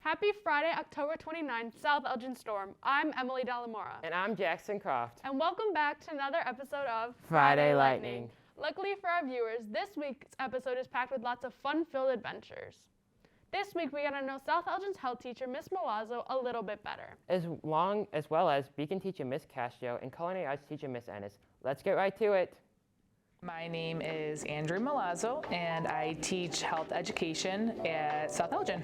Happy Friday, October 29th, South Elgin Storm. I'm Emily Dallamora. And I'm Jackson Croft. And welcome back to another episode of Friday Lightning. Luckily for our viewers, this week's episode is packed with lots of fun-filled adventures. This week, we got to know South Elgin's health teacher, Miss Milazzo, a little bit better. As well as Beacon teacher, Miss Castro, and Culinary Arts teacher, Miss Ennis. Let's get right to it. My name is Andrea Milazzo, and I teach health education at South Elgin.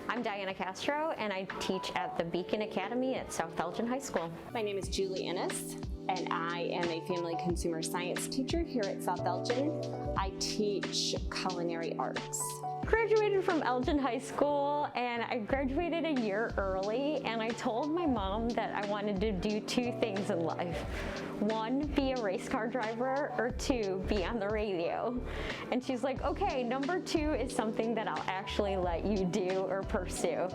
I'm Diana Castro, and I teach at the Beacon Academy at South Elgin High School. My name is Julie Ennis, and I am a family consumer science teacher here at South Elgin. I teach culinary arts. Graduated from Elgin High School, and I graduated a year early, and I told my mom that I wanted to do two things in life. One, be a race car driver, or two, be on the radio. And she's like, okay, number two is something that I'll actually let you do or pursue.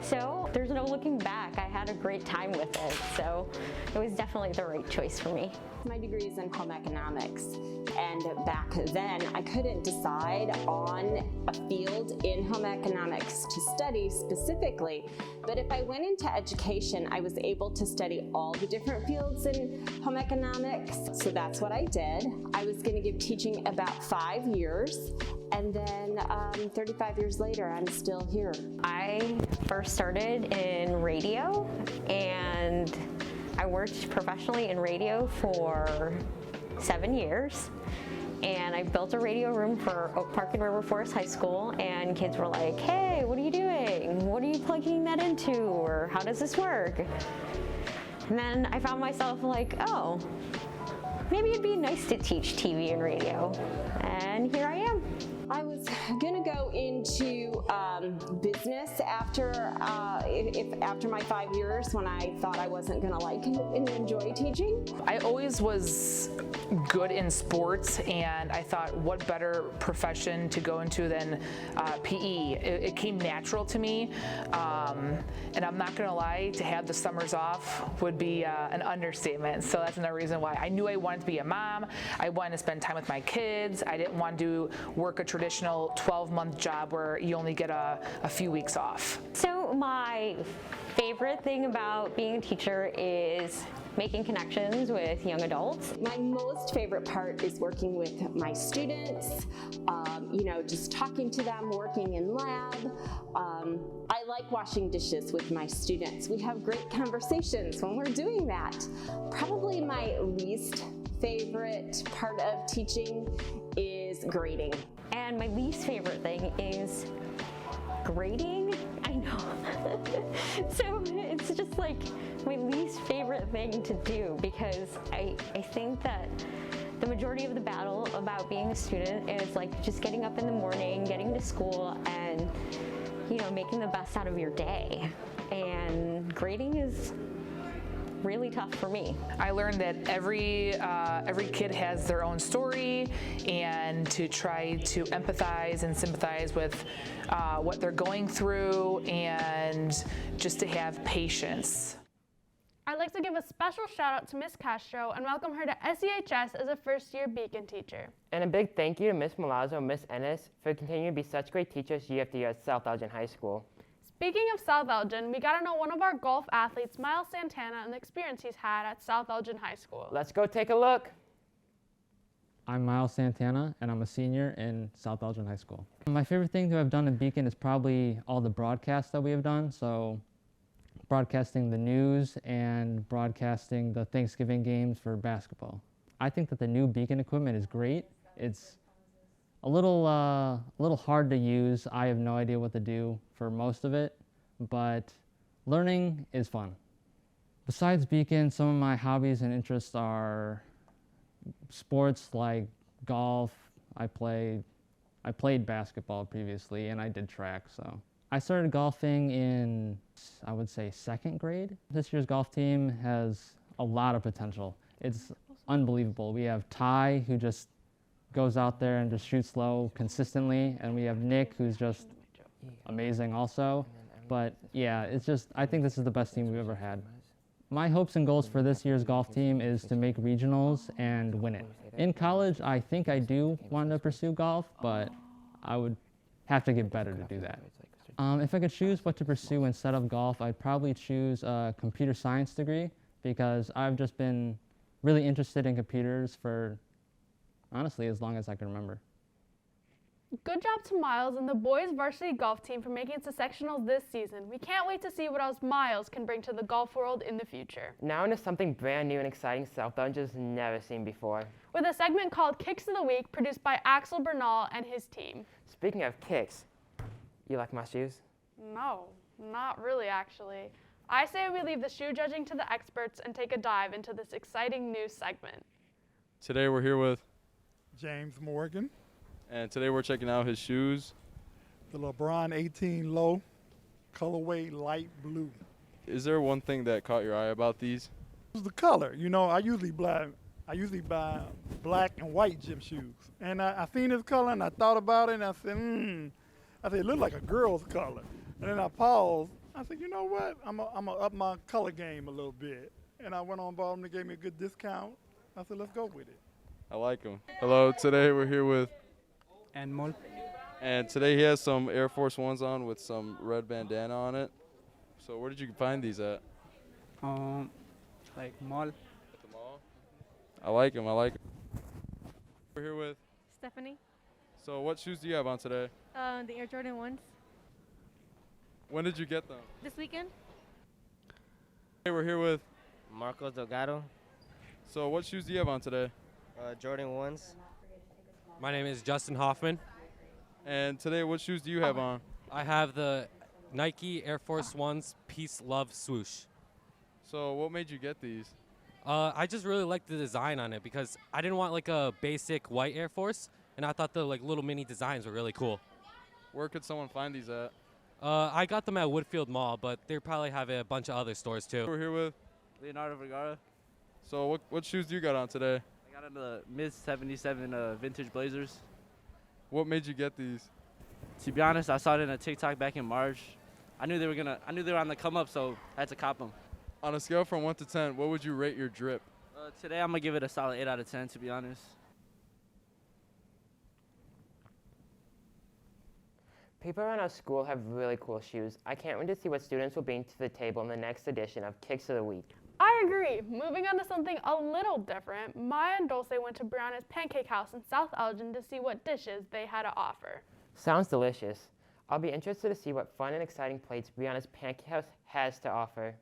So there's no looking back. I had a great time with it, so it was definitely the right choice for me. My degree is in home economics, and back then I couldn't decide on a field in home economics to study specifically, but if I went into education, I was able to study all the different fields in home economics, so that's what I did. I was going to give teaching about 5 years, and then 35 years later, I'm still here. I first started in radio, and I worked professionally in radio for 7 years, and I built a radio room for Oak Park and River Forest High School, and kids were like, hey, what are you doing? What are you plugging that into? Or how does this work? And then I found myself like, oh, maybe it'd be nice to teach TV and radio. And here I am. I was gonna go into business after my 5 years, when I thought I wasn't gonna like and enjoy teaching. I always was good in sports, and I thought, what better profession to go into than PE? It came natural to me, and I'm not gonna lie, to have the summers off would be an understatement. So that's another reason why I knew I wanted to be a mom. I wanted to spend time with my kids. I didn't want to work a traditional 12-month job where you only get a few weeks off. So my favorite thing about being a teacher is making connections with young adults. My most favorite part is working with my students, just talking to them, working in lab. I like washing dishes with my students. We have great conversations when we're doing that. Probably my least favorite part of teaching is grading. And my least favorite thing is grading. I know. So it's just like my least favorite thing to do, because I think that the majority of the battle about being a student is like just getting up in the morning, getting to school, and making the best out of your day. And grading is really tough for me. I learned that every kid has their own story, and to try to empathize and sympathize with what they're going through, and just to have patience. I'd like to give a special shout out to Miss Castro and welcome her to SEHS as a first-year Beacon teacher. And a big thank you to Miss Milazzo and Miss Ennis for continuing to be such great teachers year after year at South Elgin High School. Speaking of South Elgin, we got to know one of our golf athletes, Miles Santana, and the experience he's had at South Elgin High School. Let's go take a look. I'm Miles Santana, and I'm a senior in South Elgin High School. My favorite thing to have done at Beacon is probably all the broadcasts that we have done. So broadcasting the news and broadcasting the Thanksgiving games for basketball. I think that the new Beacon equipment is great. It's a little hard to use. I have no idea what to do for most of it, but learning is fun. Besides Beacon, some of my hobbies and interests are sports like golf. I played basketball previously, and I did track. So I started golfing in, I would say, 2nd grade. This year's golf team has a lot of potential. It's unbelievable. We have Ty, who just goes out there and just shoots low consistently, and we have Nick, who's just amazing also. But yeah, I think this is the best team we've ever had. My hopes and goals for this year's golf team is to make regionals and win it. In college, I think I do want to pursue golf, but I would have to get better to do that. If I could choose what to pursue instead of golf, I'd probably choose a computer science degree because I've just been really interested in computers for, honestly, as long as I can remember. Good job to Miles and the boys varsity golf team for making it to sectionals this season. We can't wait to see what else Miles can bring to the golf world in the future. Now into something brand new and exciting South Belgium's never seen before. With a segment called Kicks of the Week produced by Axel Bernal and his team. Speaking of kicks, you like my shoes? No, not really actually. I say we leave the shoe judging to the experts and take a dive into this exciting new segment. Today we're here with, James Morgan, and today we're checking out his shoes. the LeBron 18 Low, colorway light blue. Is there one thing that caught your eye about these? This is the color. You know, I usually buy black and white gym shoes. And I seen this color and I thought about it and I said, it looked like a girl's color. And then I paused. I said, you know what? I'm gonna up my color game a little bit. And I went on bought them. They gave me a good discount. I said, let's go with it. I like them. Hello, today we're here with, And and today he has some Air Force Ones on with some red bandana on it. So where did you find these at? like mall. At the mall? I like them, I like them. We're here with, Stephanie, so what shoes do you have on today? the Air Jordan 1s. When did you get them? This weekend, Today we're here with, Marcos Delgado, so what shoes do you have on today? Jordan 1s. My name is Justin Hoffman. And today what shoes do you have on? I have the Nike Air Force Ones Peace Love Swoosh. So what made you get these? I just really liked the design on it because I didn't want like a basic white Air Force, and I thought the like little mini designs were really cool. Where could someone find these at? I got them at Woodfield Mall, but they probably have a bunch of other stores too. We're here with, Leonardo Vergara. so what shoes do you got on today? I got on the Miss 77 vintage Blazers. What made you get these? To be honest, I saw it in a TikTok back in March. I knew they were on the come up, so I had to cop them. On a scale from 1 to 10, what would you rate your drip? Today I'm gonna give it a solid 8 out of 10, to be honest. People around our school have really cool shoes. I can't wait to see what students will bring to the table in the next edition of Kicks of the Week. I agree. Moving on to something a little different, Maya and Dulce went to Brianna's Pancake House in South Elgin to see what dishes they had to offer. Sounds delicious. I'll be interested to see what fun and exciting plates Brianna's Pancake House has to offer.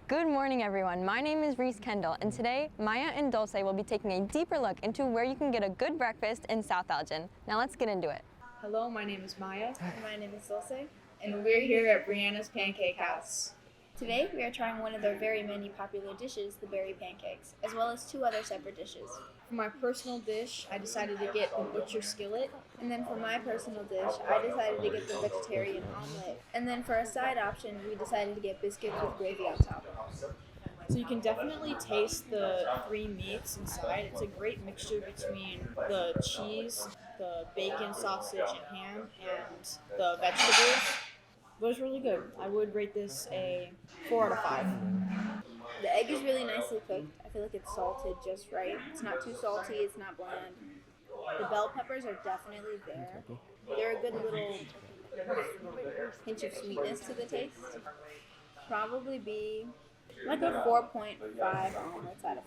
Good morning, everyone. My name is Reese Kendall, and today Maya and Dulce will be taking a deeper look into where you can get a good breakfast in South Elgin. Now let's get into it. Hello, my name is Maya. And my name is Dulce. And we're here at Brianna's Pancake House. Today, we are trying one of their very many popular dishes, the berry pancakes, as well as 2 other separate dishes. For my personal dish, I decided to get the butcher skillet. And then for my personal dish, I decided to get the vegetarian omelet. And then for a side option, we decided to get biscuits with gravy on top. So you can definitely taste the 3 meats inside. It's a great mixture between the cheese, the bacon, sausage, and ham, and the vegetables. But it's really good. I would rate this a 4 out of 5. The egg is really nicely cooked. I feel like it's salted just right. It's not too salty, it's not bland. The bell peppers are definitely there. They're a good little pinch of sweetness to the taste. Probably be like a 4.5 omelets out of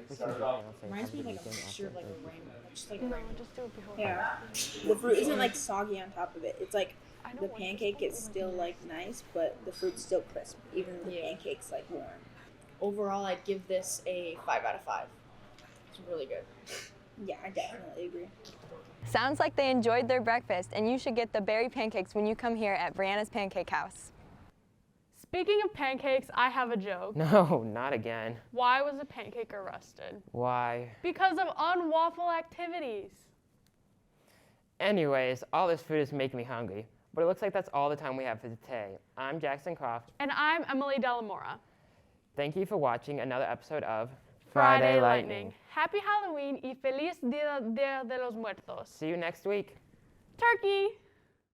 5. Reminds me of like a mixture of like a rainbow. Just like Just do it before. Yeah. The fruit isn't like soggy on top of it. It's like the pancake is still like nice, but the fruit's still crisp. Even the pancake's like warm. Overall, I'd give this a 5 out of 5. It's really good. Yeah, I definitely agree. Sounds like they enjoyed their breakfast, and you should get the berry pancakes when you come here at Brianna's Pancake House. Speaking of pancakes, I have a joke. No, not again. Why was a pancake arrested? Why? Because of unlawful activities. Anyways, all this food is making me hungry, but it looks like that's all the time we have for today. I'm Jackson Croft. And I'm Emily Delamora. Thank you for watching another episode of Friday Lightning. Happy Halloween y feliz Dia de los Muertos. See you next week. Turkey!